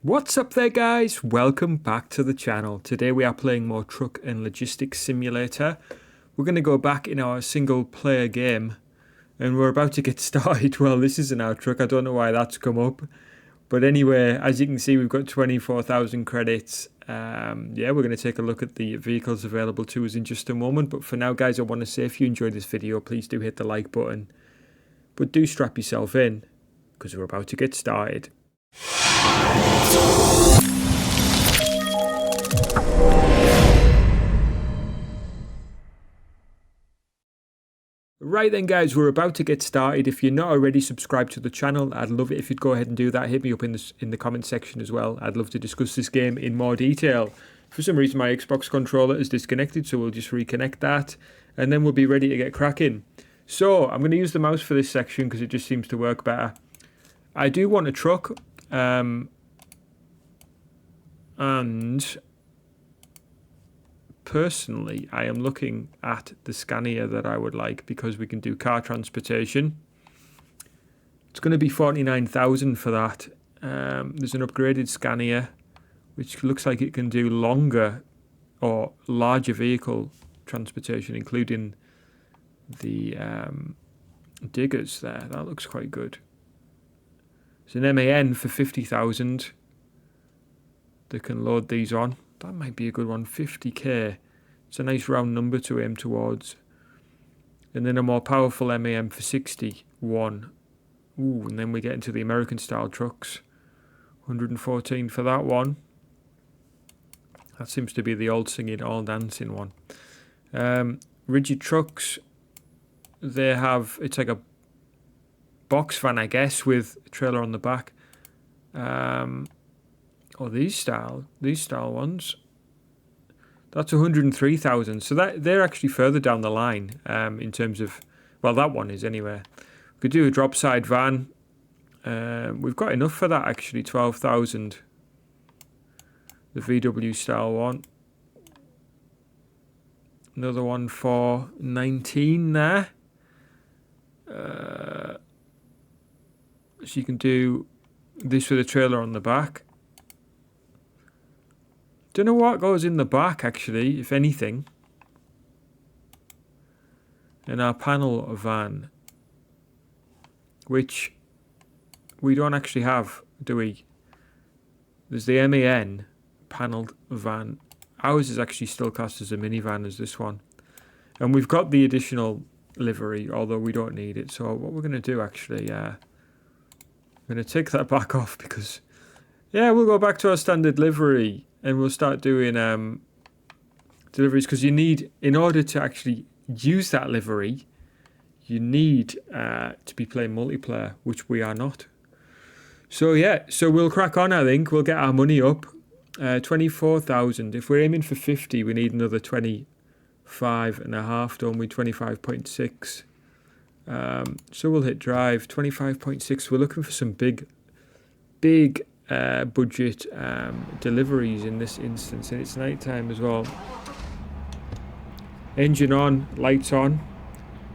What's up there, guys? Welcome back to the channel. Today we are playing more Truck and Logistics Simulator. We're going to go back in our single player game and we're about to get started. Well, this isn't our truck. I don't know why that's come up. But anyway, as you can see, we've got 24,000 credits. Yeah, we're going to take a look at the vehicles available to us in just a moment. But for now, guys, I want to say if you enjoyed this video, please do hit the like button. But do strap yourself in because we're about to get started. Right then, guys, we're about to get started. If you're not already subscribed to the channel, I'd love it if you'd go ahead and do that. Hit me up in the comment section as well. I'd love to discuss this game in more detail. For some reason, my Xbox controller is disconnected, so we'll just reconnect that, and then we'll be ready to get cracking. So I'm going to use the mouse for this section because it just seems to work better. I do want a truck, and personally, I am looking at the Scania that I would like because we can do car transportation. It's going to be 49,000 for that. There's an upgraded Scania, which looks like it can do longer or larger vehicle transportation, including the diggers there. That looks quite good. It's an MAN for 50,000. They can load these on. That might be a good one. 50k. It's a nice round number to aim towards. And then a more powerful MAN for 61. Ooh, and then we get into the American style trucks. 114 for that one. That seems to be the old singing, all dancing one. Rigid trucks. They have, it's like a box van, I guess, with a trailer on the back. Or these style ones. That's 103,000. So they're actually further down the line in terms of, well, that one is anyway. We could do a drop side van. We've got enough for that actually, 12,000. The VW style one. Another one for 19 there. So you can do this with a trailer on the back. Don't know what goes in the back actually, if anything. And our panel van, which we don't actually have, do we? There's the MAN panelled van. Ours is actually still classed as a minivan as this one. And we've got the additional livery, although we don't need it. So what we're going to do actually, I'm going to take that back off because, yeah, we'll go back to our standard livery and we'll start doing deliveries because you need, in order to actually use that livery, you need to be playing multiplayer, which we are not. So yeah, so we'll crack on, I think. We'll get our money up. 24,000. If we're aiming for 50, we need another 25.5, don't we? 25.6. So we'll hit drive. 25.6. We're looking for some big budget deliveries in this instance, and it's night time as well. Engine on, lights on.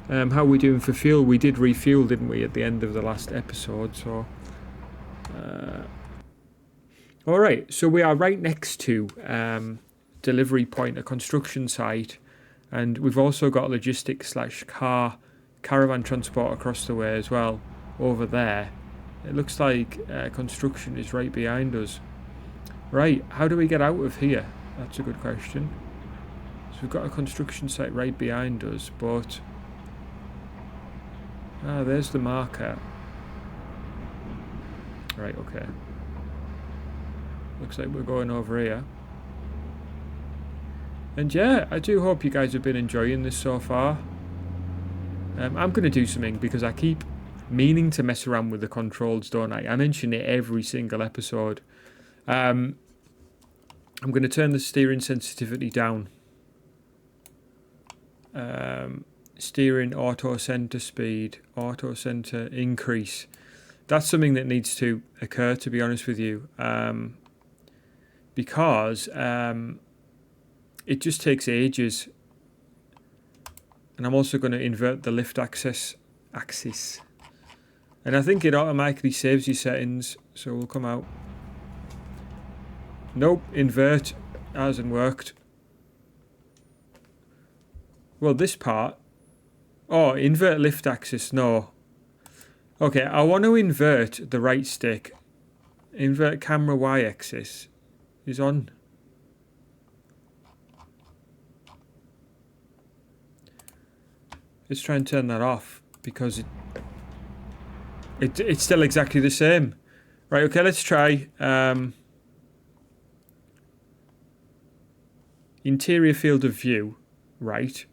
How are we doing for fuel? We did refuel, didn't we, at the end of the last episode? So all right, so we are right next to delivery point, a construction site, and we've also got logistics / caravan transport across the way as well over there. It looks like construction is right behind us. Right, how do we get out of here? That's a good question. So we've got a construction site right behind us, but there's the marker. Right, okay. Looks like we're going over here. And yeah, I do hope you guys have been enjoying this so far. I'm going to do something because I keep meaning to mess around with the controls, don't I? I mention it every single episode. I'm going to turn the steering sensitivity down. Steering auto center speed, auto center increase. That's something that needs to occur, to be honest with you. Because it just takes ages. And I'm also going to invert the lift axis. And I think it automatically saves your settings. So we'll come out. Nope, invert. Hasn't worked. Well, this part. Oh, invert lift axis. No. Okay, I want to invert the right stick. Invert camera y-axis is on. Let's try and turn that off because it's still exactly the same. Right, okay, let's try interior field of view. Right.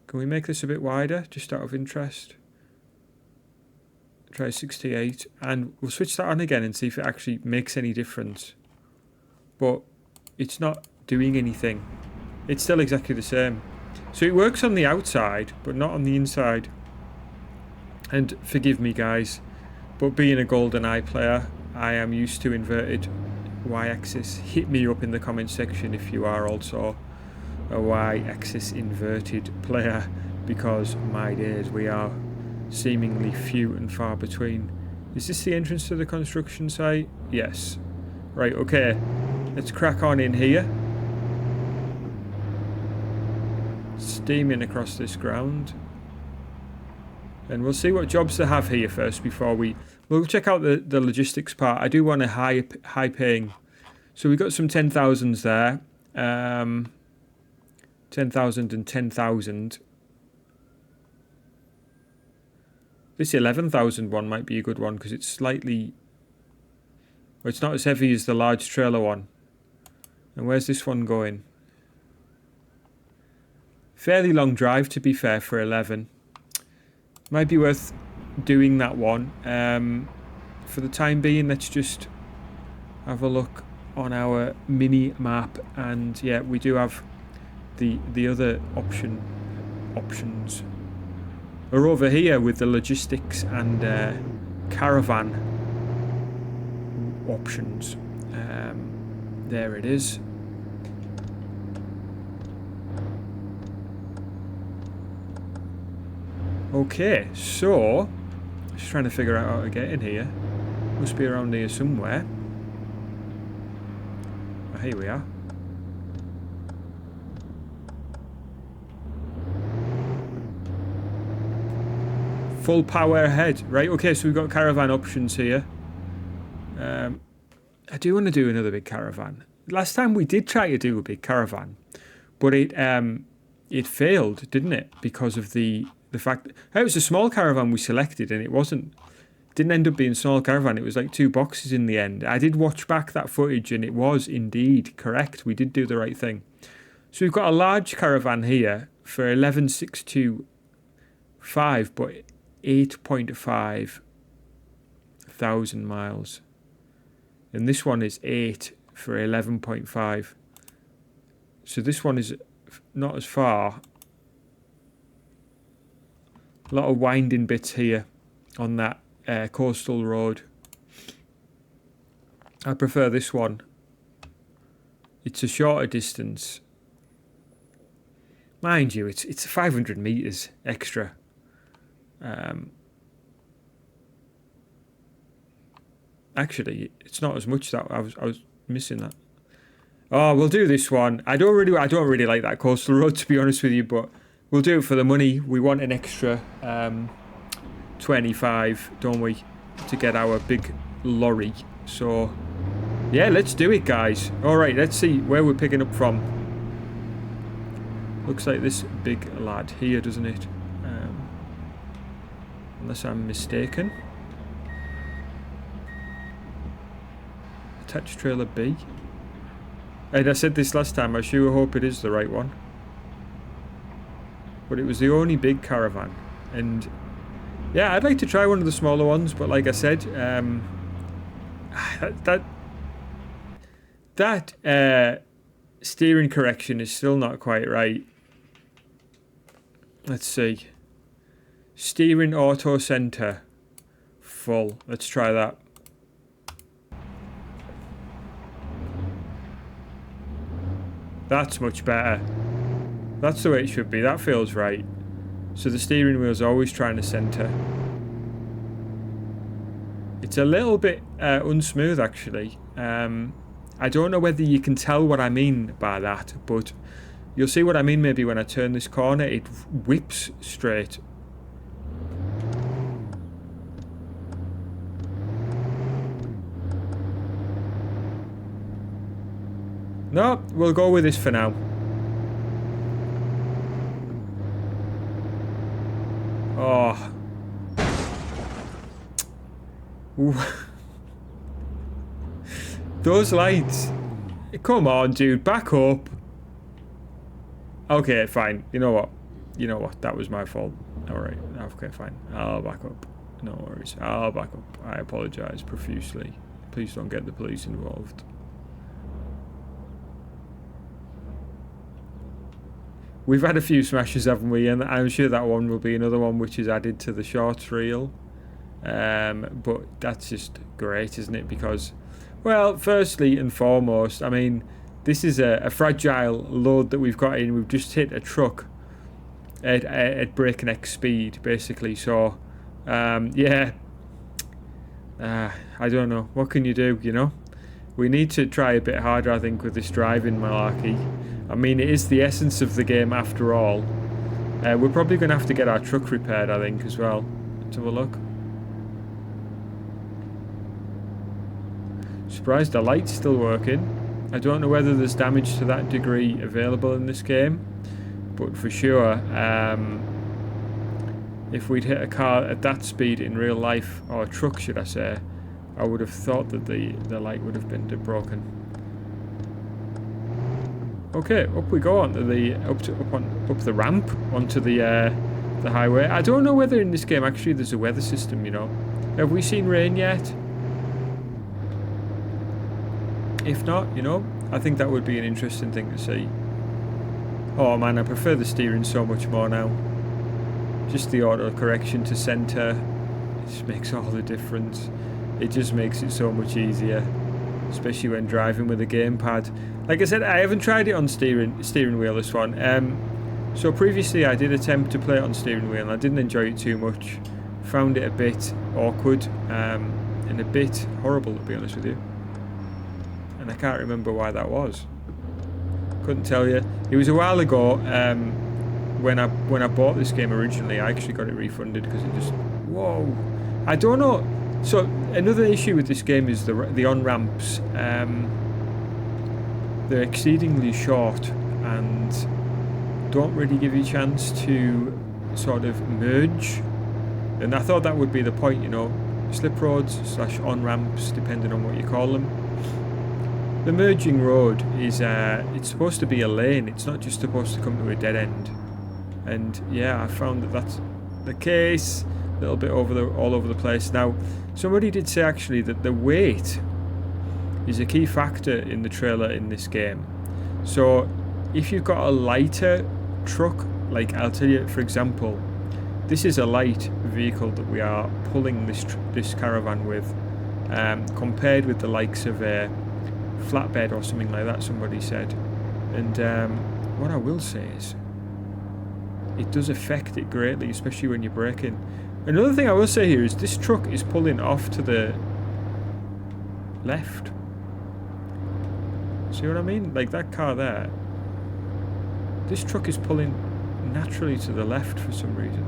Can we make this a bit wider, just out of interest? Try 68, and we'll switch that on again and see if it actually makes any difference. But it's not doing anything. It's still exactly the same. So it works on the outside, but not on the inside. And forgive me, guys, but being a GoldenEye player, I am used to inverted y-axis. Hit me up in the comment section if you are also a y-axis inverted player, because my days, we are seemingly few and far between. Is this the entrance to the construction site? Yes. Right, okay. Let's crack on in here. Steaming across this ground. And we'll see what jobs they have here first before we'll check out the logistics part. I do want a high paying. So we've got some 10,000s there. 10,000 and 10,000. This 11,000 one might be a good one because it's slightly... Well, it's not as heavy as the large trailer one. And where's this one going? Fairly long drive, to be fair, for 11. Might be worth doing that one. For the time being, let's just have a look on our mini map. And yeah, we do have the other options are over here with the logistics and caravan options. There it is. Okay, so just trying to figure out how to get in here. Must be around here somewhere. Oh, here we are. Full power ahead. Right, okay, so we've got caravan options here. I do want to do another big caravan. Last time we did try to do a big caravan, but it failed, didn't it? Because of the fact that it was a small caravan we selected, and didn't end up being a small caravan. It was like 2 boxes in the end. I did watch back that footage, and it was indeed correct. We did do the right thing. So we've got a large caravan here for 11,625, but 8.5 thousand miles. And this one is 8 for 11.5. So this one is not as far. A lot of winding bits here on that coastal road. I prefer this one. It's a shorter distance. Mind you, it's 500 meters extra. Actually, it's not as much. That I was missing that. Oh, we'll do this one. I don't really like that coastal road, to be honest with you, but we'll do it for the money. We want an extra 25, don't we, to get our big lorry. So yeah, let's do it, guys. All right, let's see where we're picking up from. Looks like this big lad here, doesn't it? Unless I'm mistaken. Attached trailer B. And I said this last time, I sure hope it is the right one. But it was the only big caravan. And yeah, I'd like to try one of the smaller ones, but like I said, that steering correction is still not quite right. Let's see. Steering auto center full. Let's try that. That's much better. That's the way it should be. That feels right. So the steering wheel's always trying to center. It's a little bit unsmooth, actually. I don't know whether you can tell what I mean by that, but you'll see what I mean maybe when I turn this corner. It whips straight. No, we'll go with this for now. Oh. Ooh. Those lights. Come on, dude. Back up. Okay, fine. You know what? You know what? That was my fault. Alright. Okay, fine. I'll back up. No worries. I'll back up. I apologise profusely. Please don't get the police involved. We've had a few smashes, haven't we? And I'm sure that one will be another one which is added to the shorts reel. But that's just great, isn't it? Because, well, firstly and foremost, I mean, this is a fragile load that we've got in. We've just hit a truck at breakneck speed, basically. So, yeah, I don't know. What can you do, you know? We need to try a bit harder, I think, with this driving malarkey. I mean, it is the essence of the game after all. We're probably going to have to get our truck repaired, I think, as well. Let's have a look. Surprised the light's still working. I don't know whether there's damage to that degree available in this game, but for sure, if we'd hit a car at that speed in real life, or a truck should I say, I would have thought that the light would have been broken. Okay, up we go onto the up the ramp onto the highway. I don't know whether in this game actually there's a weather system. You know, have we seen rain yet? If not, you know, I think that would be an interesting thing to see. Oh man, I prefer the steering so much more now. Just the auto correction to centre, it just makes all the difference. It just makes it so much easier, especially when driving with a gamepad. Like I said, I haven't tried it on steering wheel, this one. So previously I did attempt to play it on steering wheel and I didn't enjoy it too much. Found it a bit awkward and a bit horrible, to be honest with you. And I can't remember why that was. Couldn't tell you. It was a while ago when I bought this game originally. I actually got it refunded because it just... Whoa. I don't know. So another issue with this game is the on-ramps. They're exceedingly short and don't really give you a chance to sort of merge. And I thought that would be the point, you know, slip roads / on-ramps, depending on what you call them. The merging road is, it's supposed to be a lane, it's not just supposed to come to a dead end. And yeah, I found that that's the case, a little bit all over the place. Now, somebody did say actually that the weight is a key factor in the trailer in this game. So if you've got a lighter truck, like I'll tell you, for example, this is a light vehicle that we are pulling this caravan with, compared with the likes of a flatbed or something like that, somebody said. And what I will say is it does affect it greatly, especially when you're braking. Another thing I will say here is this truck is pulling off to the left. See what I mean? Like that car there. This truck is pulling naturally to the left for some reason.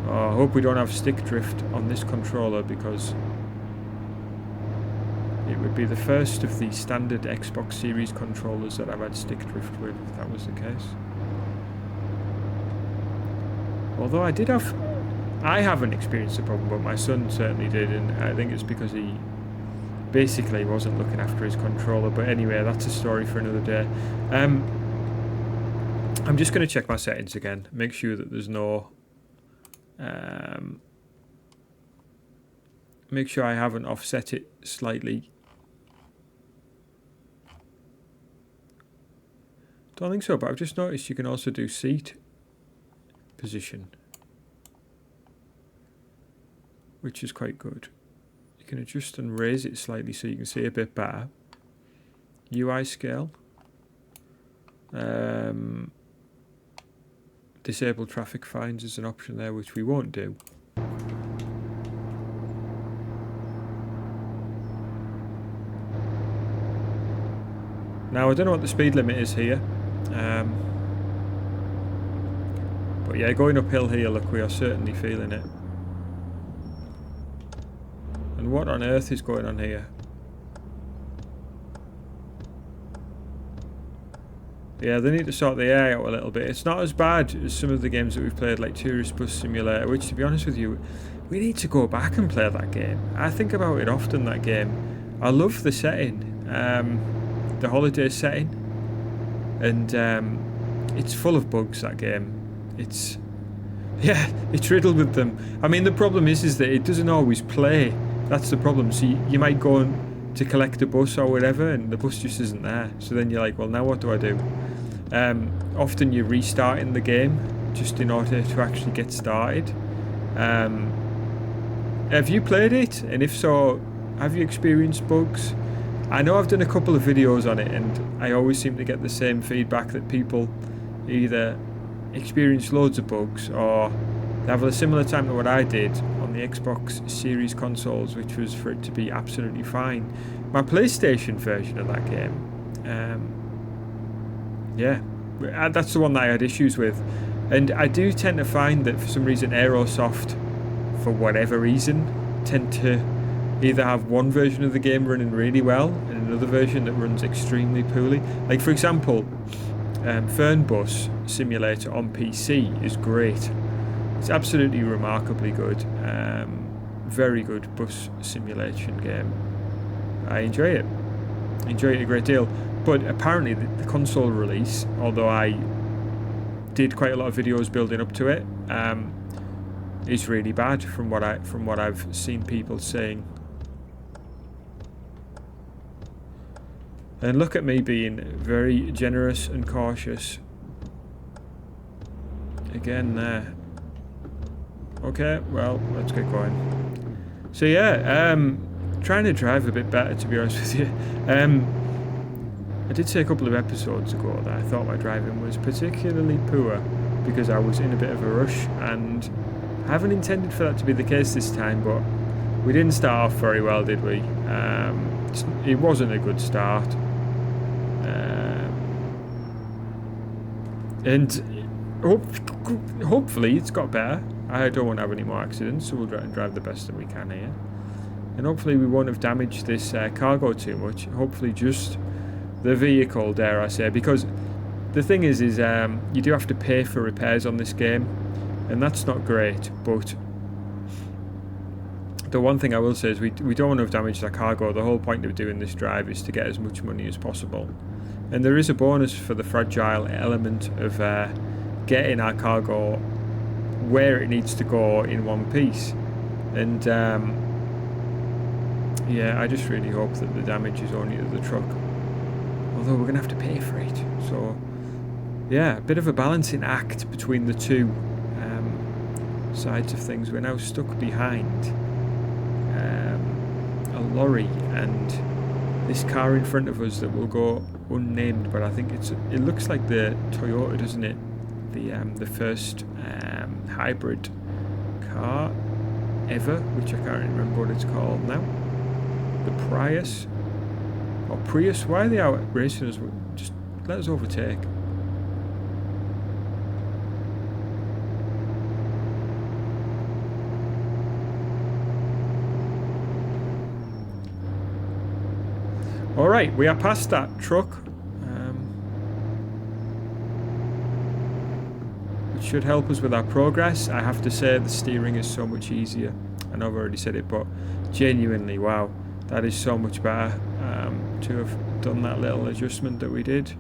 Oh, I hope we don't have stick drift on this controller, because it would be the first of the standard Xbox Series controllers that I've had stick drift with, if that was the case. Although I haven't experienced the problem, but my son certainly did, and I think it's because he basically wasn't looking after his controller. But anyway, that's a story for another day. I'm just going to check my settings again, make sure that there's no... make sure I haven't offset it slightly. Don't think so, but I've just noticed you can also do seat position, which is quite good. You can adjust and raise it slightly so you can see a bit better. UI scale. Disable traffic fines is an option there, which we won't do. Now, I don't know what the speed limit is here. But yeah, going uphill here, look, we are certainly feeling it. And what on earth is going on here? Yeah, they need to sort the AI out a little bit. It's not as bad as some of the games that we've played, like Tourist Bus Simulator, which, to be honest with you, we need to go back and play that game. I think about it often, that game. I love the setting, the holiday setting, and it's full of bugs, that game. It's riddled with them. I mean, the problem is that it doesn't always play. That's the problem. So you might go on to collect a bus or whatever, and the bus just isn't there. So then you're like, well, now what do I do? Often you're restarting the game just in order to actually get started. Have you played it? And if so, have you experienced bugs? I know I've done a couple of videos on it, and I always seem to get the same feedback, that people either experience loads of bugs or they have a similar time to what I did on the Xbox Series consoles, which was for it to be absolutely fine. My PlayStation version of that game, that's the one that I had issues with. And I do tend to find that for some reason Aerosoft, for whatever reason, tend to either have one version of the game running really well and another version that runs extremely poorly. Like, for example, Fernbus Simulator on PC is great. It's absolutely remarkably good. Very good bus simulation game. I enjoy it. Enjoy it a great deal. But apparently the console release, although I did quite a lot of videos building up to it, is really bad from what I've seen people saying. And look at me being very generous and cautious. Again there. Okay, well, let's get going. So yeah, trying to drive a bit better, to be honest with you. I did say a couple of episodes ago that I thought my driving was particularly poor because I was in a bit of a rush, and I haven't intended for that to be the case this time, but we didn't start off very well, did we? It wasn't a good start. And hopefully it's got better. I don't want to have any more accidents, so we'll drive the best that we can here. And hopefully we won't have damaged this cargo too much. Hopefully just the vehicle, dare I say. Because the thing is you do have to pay for repairs on this game. And that's not great. But the one thing I will say is we don't want to have damaged our cargo. The whole point of doing this drive is to get as much money as possible. And there is a bonus for the fragile element of getting our cargo where it needs to go in one piece. And yeah, I just really hope that the damage is only to the truck, although we're gonna have to pay for it. So yeah, a bit of a balancing act between the two sides of things. We're now stuck behind a lorry and this car in front of us that will go unnamed, but I think it looks like the Toyota, doesn't it? The first hybrid car ever, which I can't remember what it's called now. The Prius or Prius. Why are they out racing us? Just let us overtake. All right, we are past that truck, which should help us with our progress. I have to say the steering is so much easier. I know I've already said it, but genuinely, wow, that is so much better to have done that little adjustment that we did.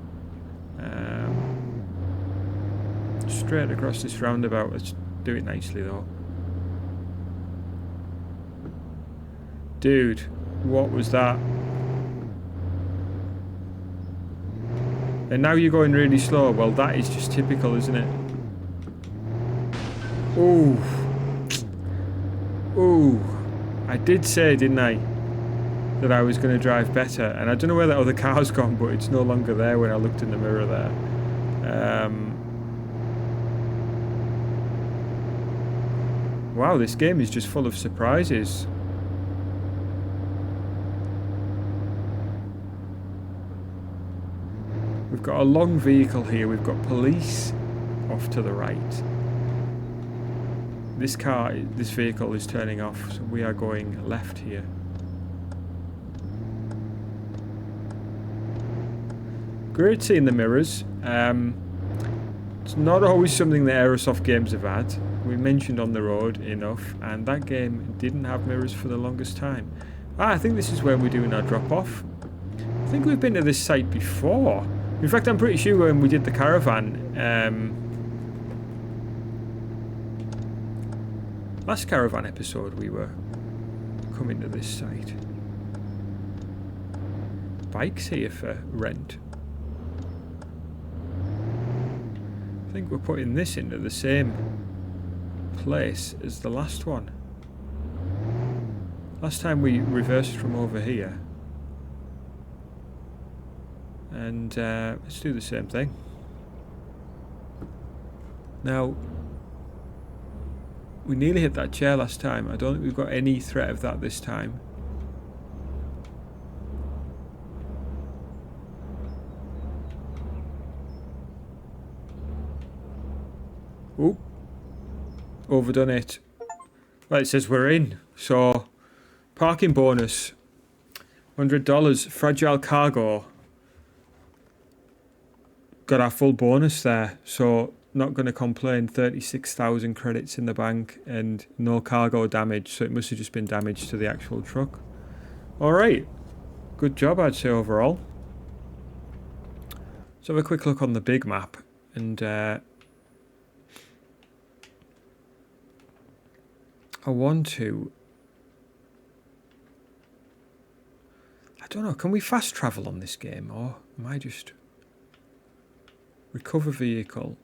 Straight across this roundabout. Let's do it nicely though. Dude, what was that? And now you're going really slow. Well, that is just typical, isn't it? Ooh. Ooh. I did say, didn't I, that I was going to drive better. And I don't know where that other car's gone, but it's no longer there when I looked in the mirror there. Wow, this game is just full of surprises. We've got a long vehicle here. We've got police off to the right. This vehicle is turning off, so we are going left here. Great seeing the mirrors. It's not always something that Aerosoft games have had. We mentioned On the Road enough, and that game didn't have mirrors for the longest time. I think this is where we're doing our drop-off. I think we've been to this site before. In fact, I'm pretty sure when we did the caravan, last caravan episode, we were coming to this site. Bikes here for rent. I think we're putting this into the same place as the last one. Last time we reversed from over here. And let's do the same thing. Now, we nearly hit that chair last time. I don't think we've got any threat of that this time. Oop. Overdone it. Well, it says we're in. So, parking bonus. $100. Fragile cargo. Got our full bonus there. So, not going to complain. 36,000 credits in the bank and no cargo damage. So, it must have just been damage to the actual truck. Alright. Good job, I'd say, overall. Let's have a quick look on the big map. And, I want to... I don't know, can we fast travel on this game, or am I just... Recover vehicle.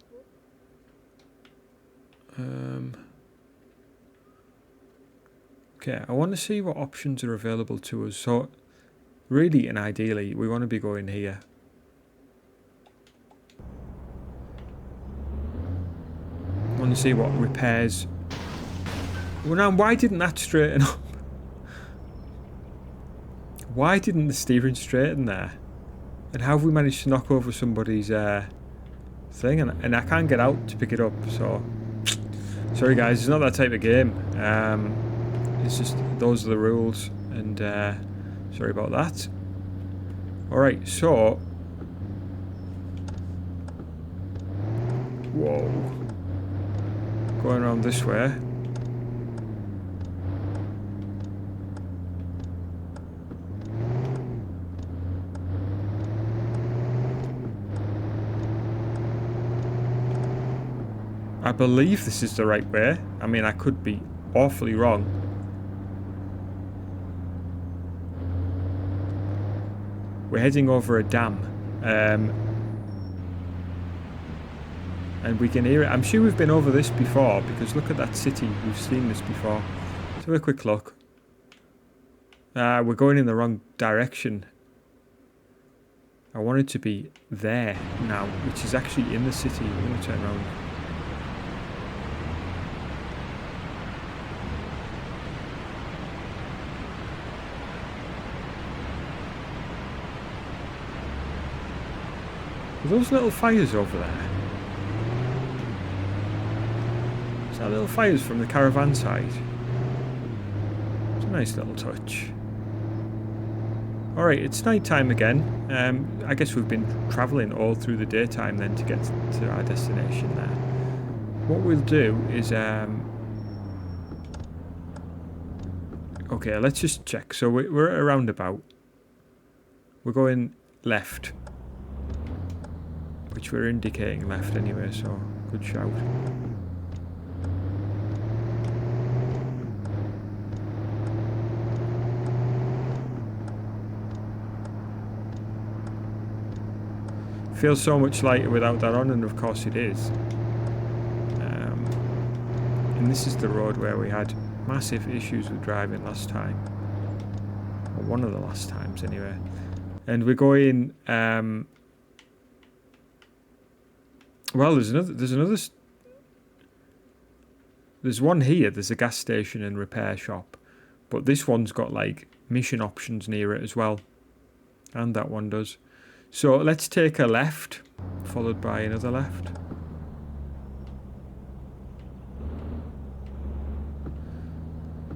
Okay, I want to see what options are available to us. So, really and ideally, we want to be going here. I want to see what repairs... Well, now, why didn't that straighten up? Why didn't the steering straighten there? And how have we managed to knock over somebody's thing? And I can't get out to pick it up, so... Sorry guys, it's not that type of game. It's just, those are the rules. And, sorry about that. Alright, so... Whoa. Going around this way. I believe this is the right way. I mean, I could be awfully wrong. We're heading over a dam. And we can hear it. I'm sure we've been over this before, because look at that city. We've seen this before. Let's have a quick look. We're going in the wrong direction. I wanted to be there now, which is actually in the city. I'm going to turn around. Are those little fires over there? Is that little fires from the caravan side? It's a nice little touch. Alright, it's night time again. I guess we've been travelling all through the daytime then to get to our destination there. What we'll do is... Okay, let's just check. So we're at a roundabout. We're going left. Which we're indicating left anyway, so good shout. Feels so much lighter without that on, and of course it is. And this is the road where we had massive issues with driving last time. Or one of the last times anyway. And we're going... Well, there's one here. There's a gas station and repair shop, but this one's got like mission options near it as well, and that one does. So let's take a left, followed by another left.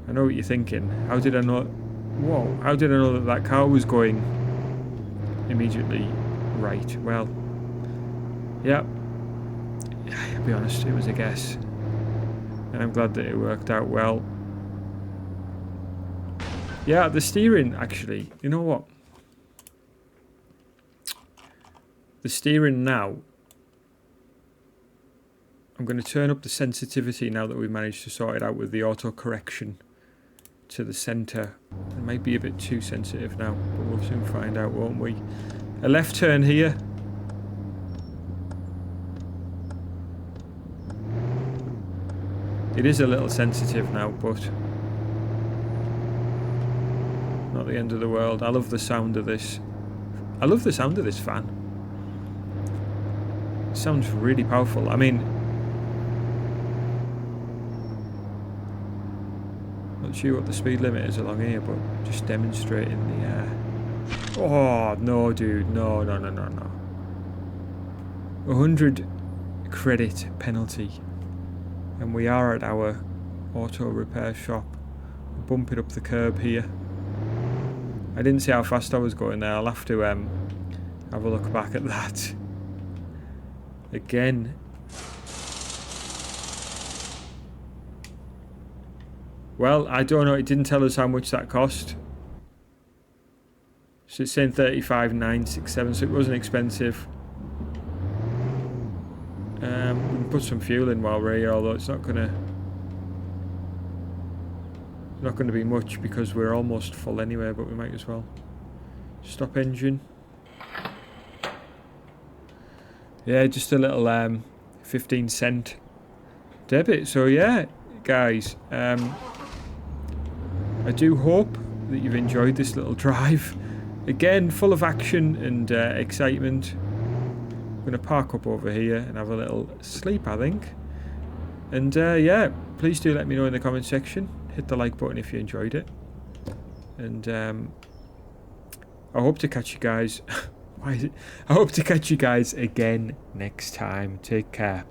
I know what you're thinking. How did I know? Whoa! How did I know that that car was going immediately right? Well, yeah. I'll be honest, it was a guess, and I'm glad that it worked out well. Yeah, the steering actually. You know what? The steering now. I'm going to turn up the sensitivity now that we've managed to sort it out with the auto correction to the centre. It might be a bit too sensitive now, but we'll soon find out, won't we? A left turn here. It is a little sensitive now, but not the end of the world. I love the sound of this. I love the sound of this fan. It sounds really powerful. I mean, not sure what the speed limit is along here, but just demonstrating the oh no, dude, no. 100 credit penalty, and we are at our auto repair shop. Bump it up the curb here. I didn't see how fast I was going there. I'll have to have a look back at that again. Well, I don't know. It didn't tell us how much that cost. So it's saying 35,967, so it wasn't expensive. We can put some fuel in while we're here, although it's not gonna be much because we're almost full anyway, but we might as well. Stop engine. Yeah, just a little 15 cent debit. So yeah, guys, I do hope that you've enjoyed this little drive. Again, full of action and excitement. I'm going to park up over here and have a little sleep, I think. And yeah, please do let me know in the comment section. Hit the like button if you enjoyed it. And I hope to catch you guys. I hope to catch you guys again next time. Take care.